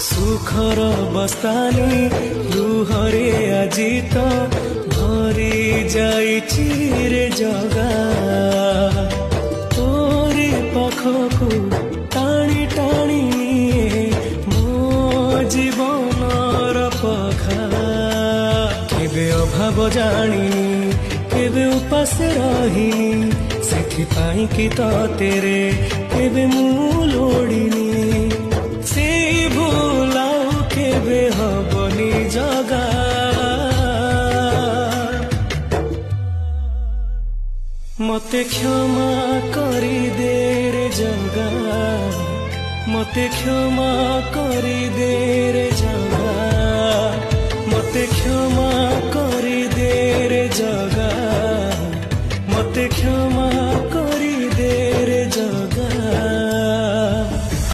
सुखर बस्तानी लुहरे आजी तो भरी जाइछि रे जगा तोरे पाखकु टाणी टाणी मो जीवनर पखा केबे अभाव जानिनी केबे उपास रहिनी सेथिपाई कि तेरे केबे मु लोडिनी से भूलाउ केबे हबनी जगा मते क्षमा करी दे रे जगा मते क्षमा करी दे रे जगा मते क्षमा करी दे रे जगा।